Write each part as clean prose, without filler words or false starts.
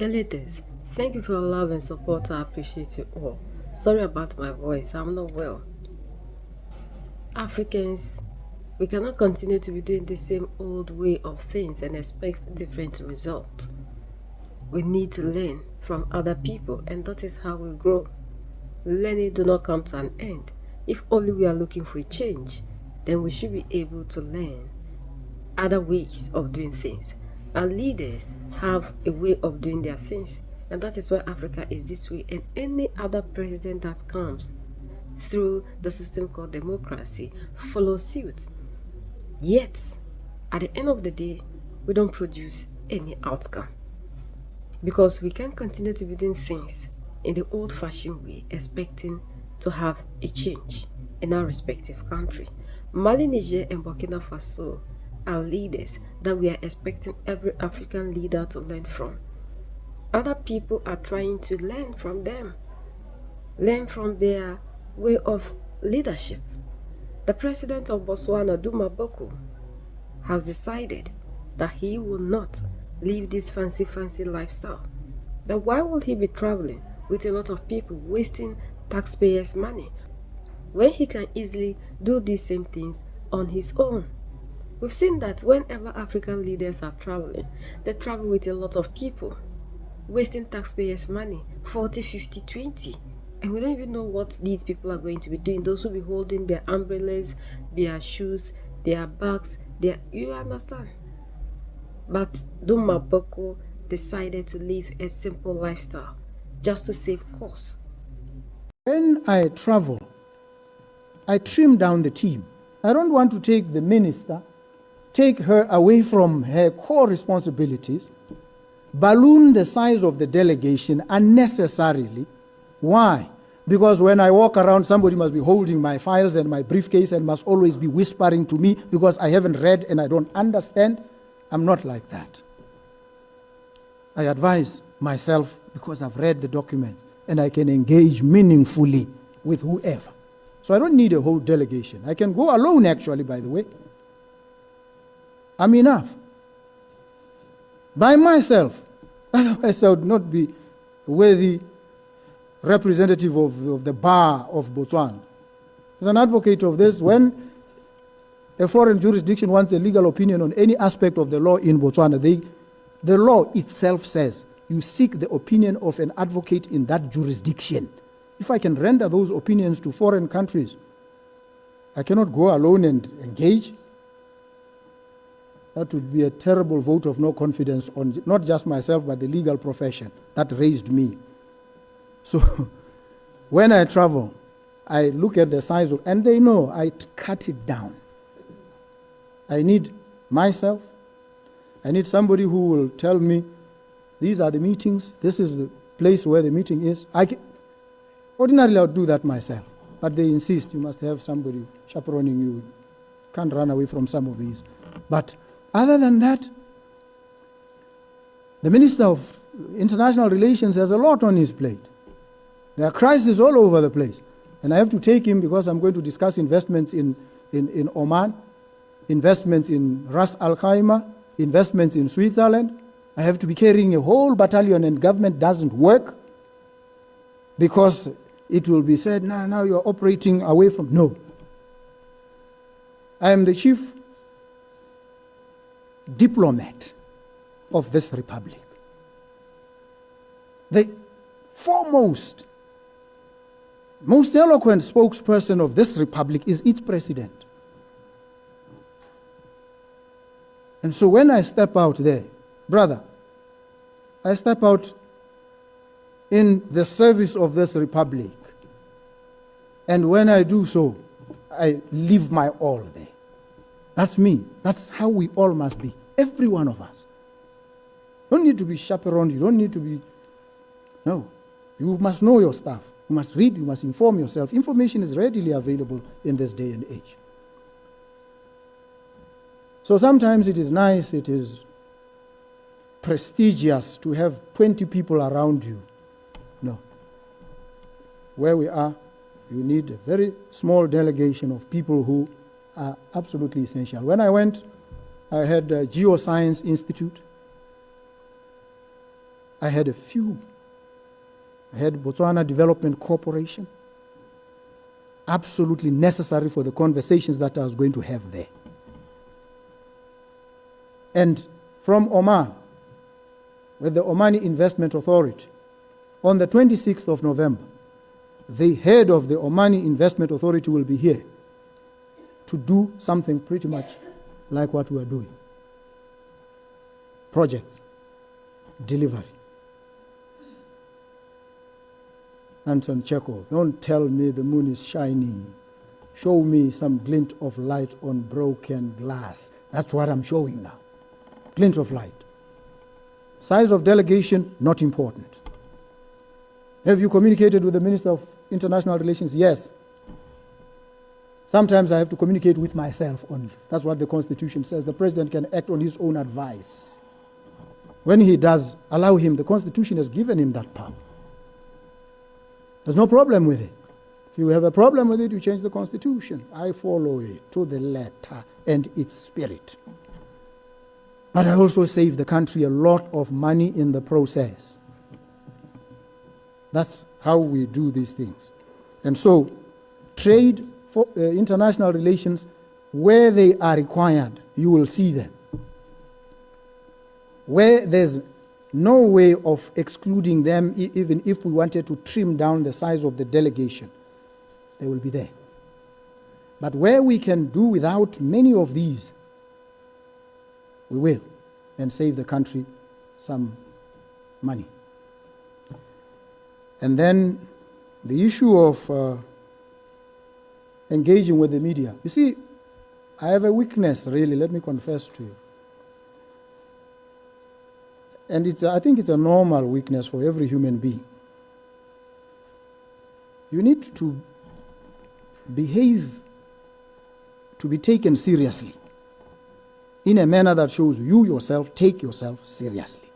Leaders, thank you for your love and support. I appreciate you all. Sorry about my voice, I'm not well. Africans, we cannot continue to be doing the same old way of things and expect different results. We need to learn from other people, and that is how we grow. Learning do not come to an end. If only we are looking for a change, then we should be able to learn other ways of doing things. Our leaders have a way of doing their things, and that is why Africa is this way. And any other president that comes through the system called democracy follows suit. Yet, at the end of the day, we don't produce any outcome because we can't continue to be doing things in the old-fashioned way, expecting to have a change in our respective country. Mali, Niger, and Burkina Faso are leaders that we are expecting every African leader to learn from. Other people are trying to learn from them, learn from their way of leadership. The president of Botswana, Duma Boko, has decided that he will not live this fancy lifestyle. Then why would he be traveling with a lot of people, wasting taxpayers' money, when he can easily do these same things on his own? We've seen that whenever African leaders are traveling, they travel with a lot of people, wasting taxpayers' money, 40, 50, 20. And we don't even know what these people are going to be doing. Those will be holding their umbrellas, their shoes, their bags, you understand? But Duma Boko decided to live a simple lifestyle just to save costs. When I travel, I trim down the team. I don't want to take the minister, take her away from her core responsibilities, balloon the size of the delegation unnecessarily. Why? Because when I walk around, somebody must be holding my files and my briefcase and must always be whispering to me because I haven't read and I don't understand. I'm not like that. I advise myself because I've read the documents and I can engage meaningfully with whoever. So I don't need a whole delegation. I can go alone, actually, by the way. I'm enough. By myself. Otherwise, I would not be worthy representative of the bar of Botswana. As an advocate of this, when a foreign jurisdiction wants a legal opinion on any aspect of the law in Botswana, the law itself says you seek the opinion of an advocate in that jurisdiction. If I can render those opinions to foreign countries, I cannot go alone and engage. That would be a terrible vote of no confidence on not just myself, but the legal profession that raised me. So when I travel, I look at the size of, and they know I cut it down. I need myself. I need somebody who will tell me, these are the meetings, this is the place where the meeting is. Ordinarily, I would do that myself, but they insist you must have somebody chaperoning you. You can't run away from some of these. But other than that, the Minister of International Relations has a lot on his plate. There are crises all over the place. And I have to take him because I'm going to discuss investments in Oman, investments in Ras Al Khaimah, investments in Switzerland. I have to be carrying a whole battalion and government doesn't work because it will be said, now you're operating away from... No. I am the chief diplomat of this republic. The foremost, most eloquent spokesperson of this republic is its president. And so when I step out there, brother, I step out in the service of this republic. And when I do so, I leave my all there. That's me. That's how we all must be. Every one of us. You don't need to be chaperoned. You don't need to be... No. You must know your stuff. You must read. You must inform yourself. Information is readily available in this day and age. So sometimes it is nice, it is prestigious to have 20 people around you. No. Where we are, you need a very small delegation of people who are absolutely essential. When I went, I had a Geoscience Institute. I had a few. I had Botswana Development Corporation, absolutely necessary for the conversations that I was going to have there. And from Oman, with the Omani Investment Authority, on the 26th of November, the head of the Omani Investment Authority will be here to do something pretty much like what we are doing. Projects, delivery. Anton Chekhov, don't tell me the moon is shining. Show me some glint of light on broken glass. That's what I'm showing now. Glint of light. Size of delegation, not important. Have you communicated with the Minister of International Relations? Yes. Sometimes I have to communicate with myself only. That's what the Constitution says. The President can act on his own advice. When he does, allow him. The Constitution has given him that power. There's no problem with it. If you have a problem with it, you change the Constitution. I follow it to the letter and its spirit. But I also save the country a lot of money in the process. That's how we do these things. And so, trade, for international relations, where they are required, you will see them. Where there's no way of excluding them, even if we wanted to trim down the size of the delegation, they will be there. But where we can do without many of these, we will, and save the country some money. And then the issue of engaging with the media. You see, I have a weakness, really, let me confess to you. And I think it's a normal weakness for every human being. You need to behave to be taken seriously in a manner that shows you yourself take yourself seriously.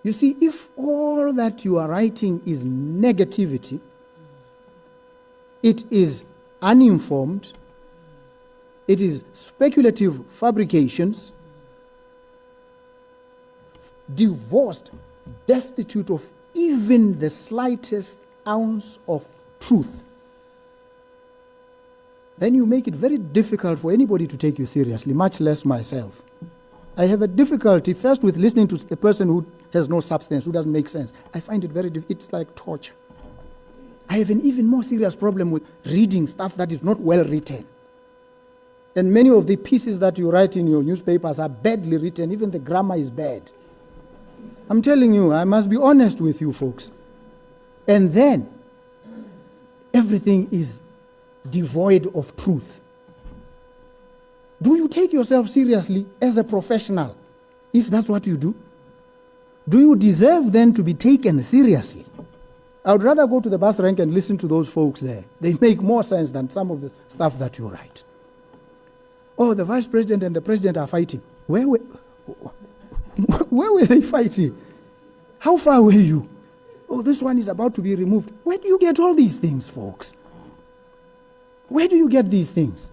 You see, if all that you are writing is negativity, it is uninformed, it is speculative fabrications, divorced, destitute of even the slightest ounce of truth, then you make it very difficult for anybody to take you seriously, much less myself. I have a difficulty first with listening to a person who has no substance, who doesn't make sense. I find it very difficult. It's like torture. I have an even more serious problem with reading stuff that is not well written. And many of the pieces that you write in your newspapers are badly written. Even the grammar is bad. I'm telling you, I must be honest with you folks. And then, everything is devoid of truth. Do you take yourself seriously as a professional, if that's what you do? Do you deserve then to be taken seriously? I would rather go to the bus rank and listen to those folks there. They make more sense than some of the stuff that you write. Oh, the vice president and the president are fighting. Where were they fighting? How far were you? Oh, this one is about to be removed. Where do you get all these things, folks? Where do you get these things?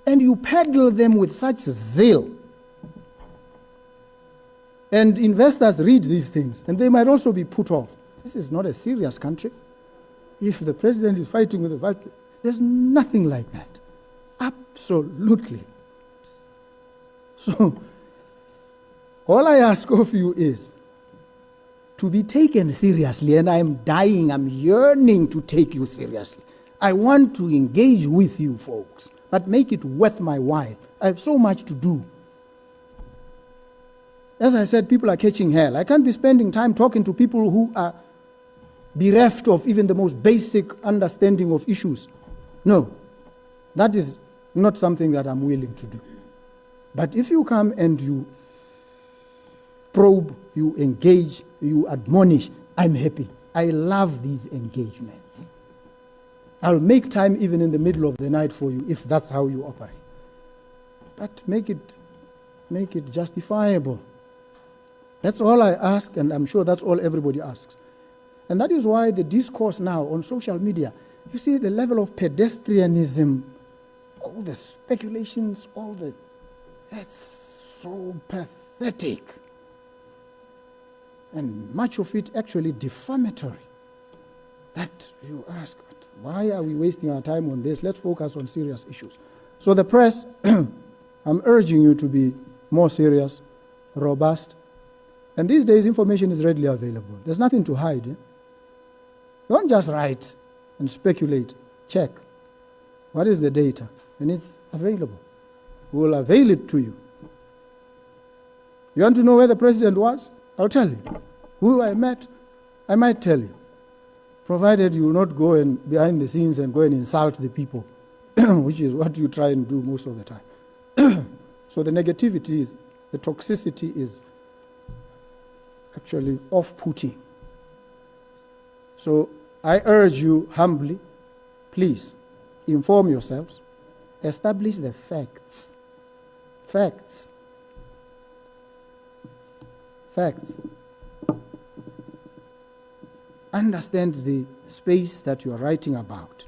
And you peddle them with such zeal. And investors read these things, and they might also be put off. This is not a serious country. If the president is fighting with the vice president, there's nothing like that. Absolutely. So, all I ask of you is to be taken seriously, and I'm dying, I'm yearning to take you seriously. I want to engage with you folks, but make it worth my while. I have so much to do. As I said, people are catching hell. I can't be spending time talking to people who are bereft of even the most basic understanding of issues. No, that is not something that I'm willing to do. But if you come and you probe, you engage, you admonish, I'm happy. I love these engagements. I'll make time even in the middle of the night for you if that's how you operate. But make it justifiable. That's all I ask, and I'm sure that's all everybody asks. And that is why the discourse now on social media, you see the level of pedestrianism, all the speculations, that's so pathetic. and much of it actually defamatory. That you ask, why are we wasting our time on this? Let's focus on serious issues. So the press, I'm urging you to be more serious, robust. And these days, information is readily available. There's nothing to hide. Don't just write and speculate. Check. What is the data? And it's available. We will avail it to you. You want to know where the president was? I'll tell you. Who I met, I might tell you. Provided you will not go and behind the scenes and go and insult the people, which is what you try and do most of the time. So the negativity is, the toxicity is actually off-putting. So I urge you humbly, please inform yourselves, establish the facts. Facts. Facts. Understand the space that you are writing about,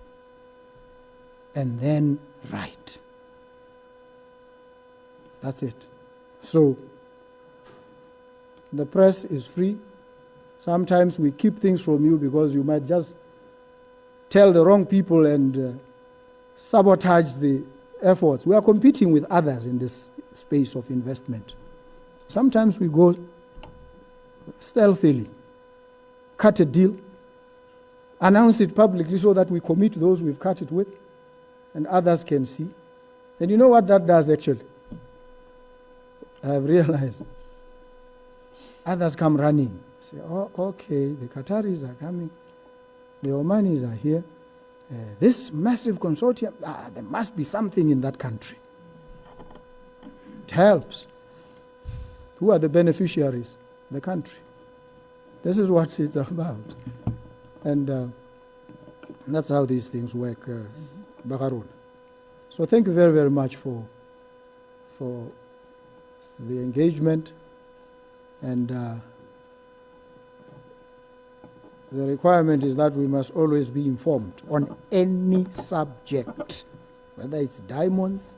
and then write. That's it. So, the press is free. Sometimes we keep things from you because you might just tell the wrong people and sabotage the efforts. We are competing with others in this space of investment. Sometimes we go stealthily, cut a deal, announce it publicly so that we commit those we've cut it with, and others can see. And you know what that does actually? I have realized. Others come running. Say, oh, okay, the Qataris are coming. The Omanis are here. This massive consortium, there must be something in that country. It helps. Who are the beneficiaries? The country. This is what it's about. And that's how these things work, Baharun. So thank you very, very much for the engagement. And the requirement is that we must always be informed on any subject, whether it's diamonds,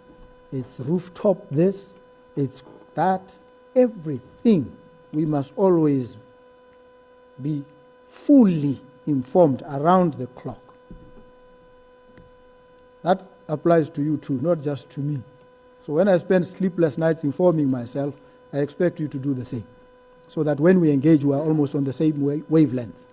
it's rooftop this, it's that, everything. We must always be fully informed around the clock. That applies to you too, not just to me. So when I spend sleepless nights informing myself, I expect you to do the same, so that when we engage, we are almost on the same wavelength.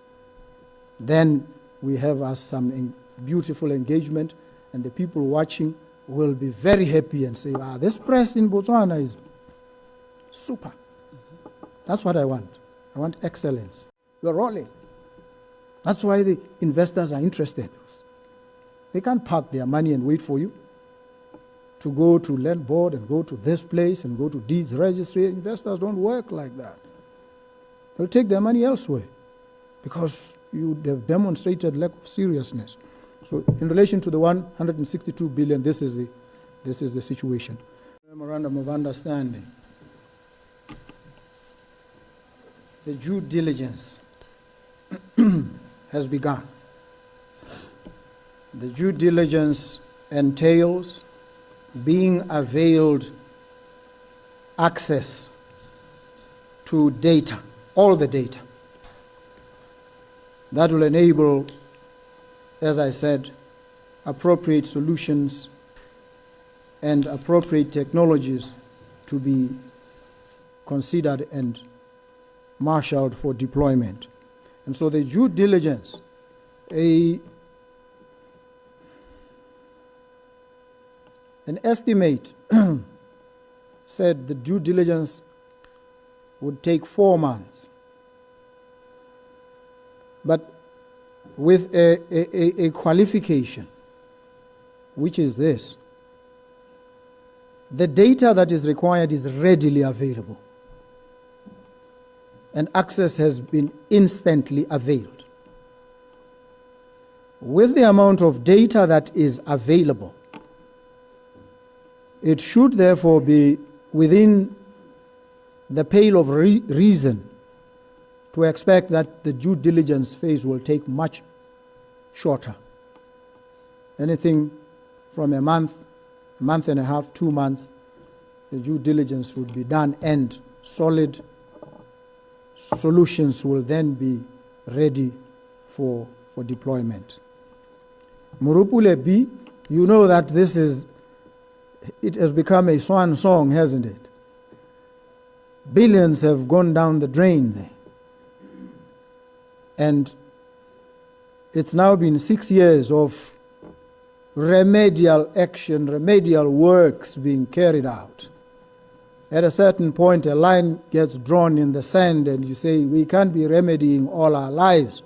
Then we have some beautiful engagement, and the people watching will be very happy and say, this press in Botswana is super. That's what I want. I want excellence. We're rolling. That's why the investors are interested. They can't park their money and wait for you to go to land board and go to this place and go to deeds registry. Investors don't work like that. They'll take their money elsewhere because you have demonstrated lack of seriousness. So in relation to the 162 billion, this is the situation. Memorandum of Understanding. The due diligence has begun. The due diligence entails being availed access to data, all the data. That will enable, as I said, appropriate solutions and appropriate technologies to be considered and marshaled for deployment. And so the due diligence, an estimate said the due diligence would take 4 months. But with a qualification, which is this: the data that is required is readily available, and access has been instantly availed. With the amount of data that is available, it should therefore be within the pale of reason to expect that the due diligence phase will take much shorter. Anything from a month and a half, 2 months, the due diligence would be done, and solid solutions will then be ready for deployment. Murupule B, you know that it has become a swan song, hasn't it? Billions have gone down the drain there. And it's now been 6 years of remedial action, remedial works being carried out. At a certain point, a line gets drawn in the sand and you say, we can't be remedying all our lives.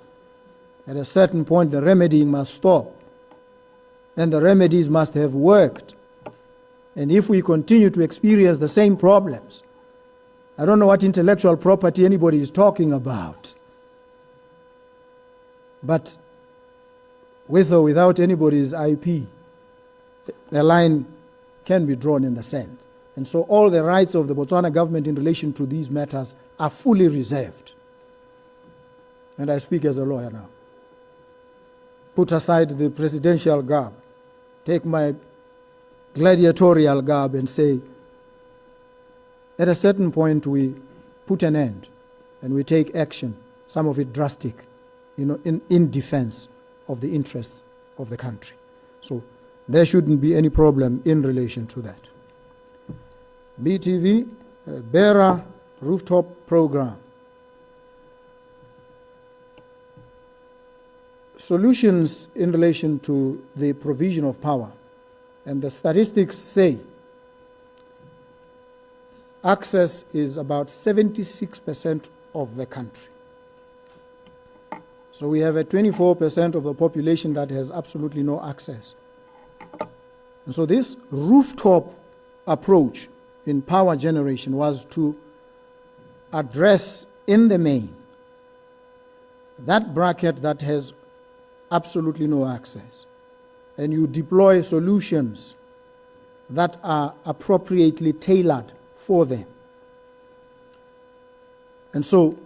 At a certain point, the remedying must stop. And the remedies must have worked. And if we continue to experience the same problems, I don't know what intellectual property anybody is talking about. But with or without anybody's IP, the line can be drawn in the sand. And so all the rights of the Botswana government in relation to these matters are fully reserved. And I speak as a lawyer now. Put aside the presidential garb, take my gladiatorial garb and say, at a certain point we put an end and we take action, some of it drastic, in defense of the interests of the country. So there shouldn't be any problem in relation to that. BTV, Bearer Rooftop Program. Solutions in relation to the provision of power. And the statistics say access is about 76% of the country. So we have a 24% of the population that has absolutely no access. And so this rooftop approach in power generation was to address in the main that bracket that has absolutely no access. And you deploy solutions that are appropriately tailored for them. And so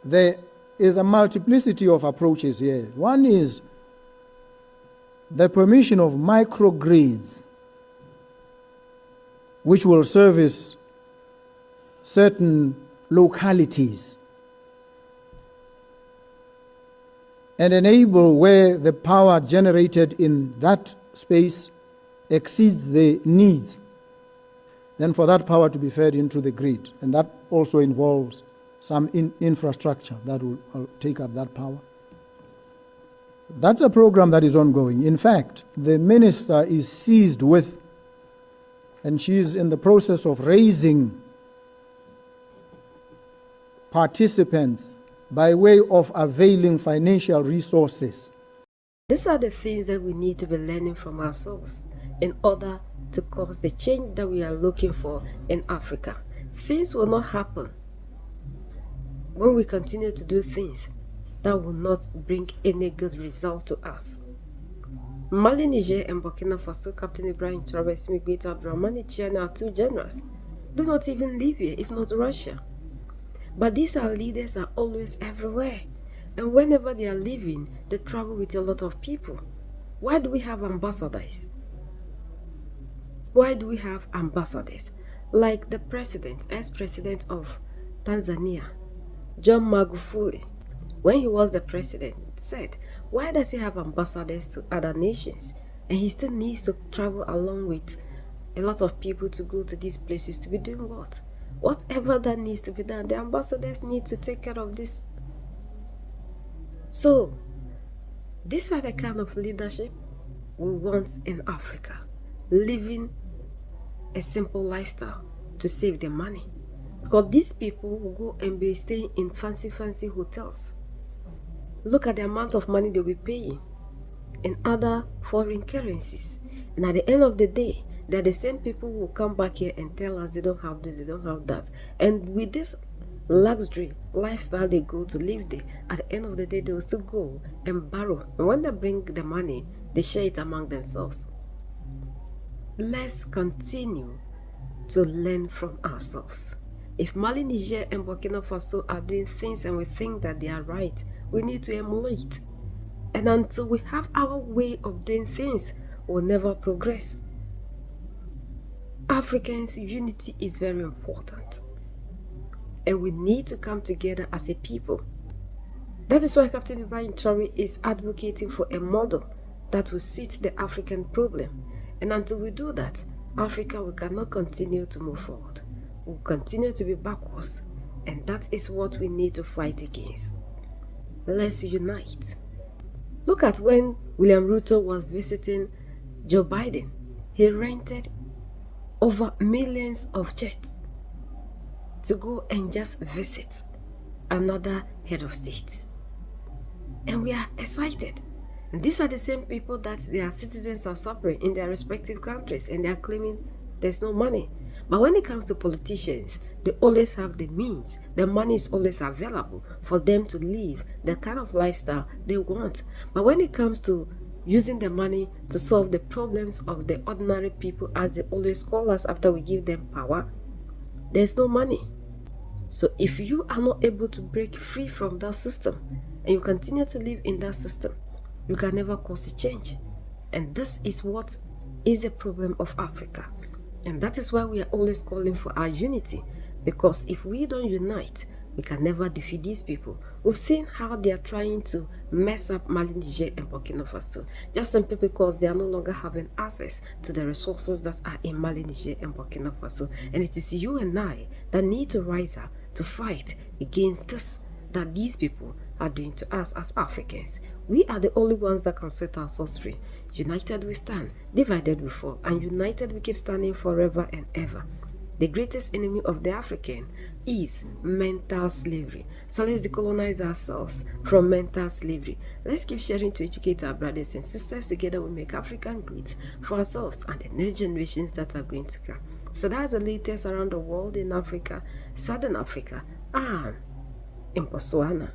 there is a multiplicity of approaches here. One is the permission of microgrids, which will service certain localities and enable where the power generated in that space exceeds the needs, then for that power to be fed into the grid. And that also involves some infrastructure that will take up that power. That's a program that is ongoing. In fact, the minister is seized with, and she's in the process of raising participants by way of availing financial resources. These are the things that we need to be learning from ourselves in order to cause the change that we are looking for in Africa. Things will not happen when we continue to do things that will not bring any good result to us. Mali, Niger, and Burkina Faso, Captain Ibrahim Traoré, Simigbita Abdurrahmane Tchiani are two generals. Do not even live here, if not Russia. But these our leaders are always everywhere. And whenever they are leaving, they travel with a lot of people. Why do we have ambassadors? Why do we have ambassadors? Like the president, ex-president of Tanzania, John Magufuli, when he was the president, said, why does he have ambassadors to other nations? And he still needs to travel along with a lot of people to go to these places to be doing what? Whatever that needs to be done, the ambassadors need to take care of this. So, these are the kind of leadership we want in Africa. Living a simple lifestyle to save their money. Because these people will go and be staying in fancy hotels. Look at the amount of money they'll be paying in other foreign currencies. And at the end of the day, they're the same people who will come back here and tell us they don't have this, they don't have that. And with this luxury lifestyle they go to live there, at the end of the day, they will still go and borrow. And when they bring the money, they share it among themselves. Let's continue to learn from ourselves. If Mali, Niger, and Burkina Faso are doing things and we think that they are right, we need to emulate. And until we have our way of doing things, we'll never progress. Africans' unity is very important. and we need to come together as a people. That is why Captain Ibrahim Traore is advocating for a model that will suit the African problem. And until we do that, Africa we cannot continue to move forward. We'll continue to be backwards. And that is what we need to fight against. Let's unite. Look at when William Ruto was visiting Joe Biden. He rented over millions of jets to go and just visit another head of state. And we are excited. And these are the same people that their citizens are suffering in their respective countries, and they are claiming there's no money. But when it comes to politicians, they always have the means. The money is always available for them to live the kind of lifestyle they want. But when it comes to using the money to solve the problems of the ordinary people, as they always call us after we give them power, there's no money. So if you are not able to break free from that system and you continue to live in that system, you can never cause a change. And this is what is a problem of Africa. And that is why we are always calling for our unity. Because if we don't unite, we can never defeat these people. We've seen how they are trying to mess up Mali, Niger, and Burkina Faso, just simply because they are no longer having access to the resources that are in Mali, Niger, and Burkina Faso. And it is you and I that need to rise up to fight against this that these people are doing to us as Africans. We are the only ones that can set ourselves free. United we stand, divided we fall, and united we keep standing forever and ever. The greatest enemy of the African is mental slavery. So let's decolonize ourselves from mental slavery. Let's keep sharing to educate our brothers and sisters. Together we make African great for ourselves and the next generations that are going to come. So that's the latest around the world in Africa, Southern Africa, and in Botswana.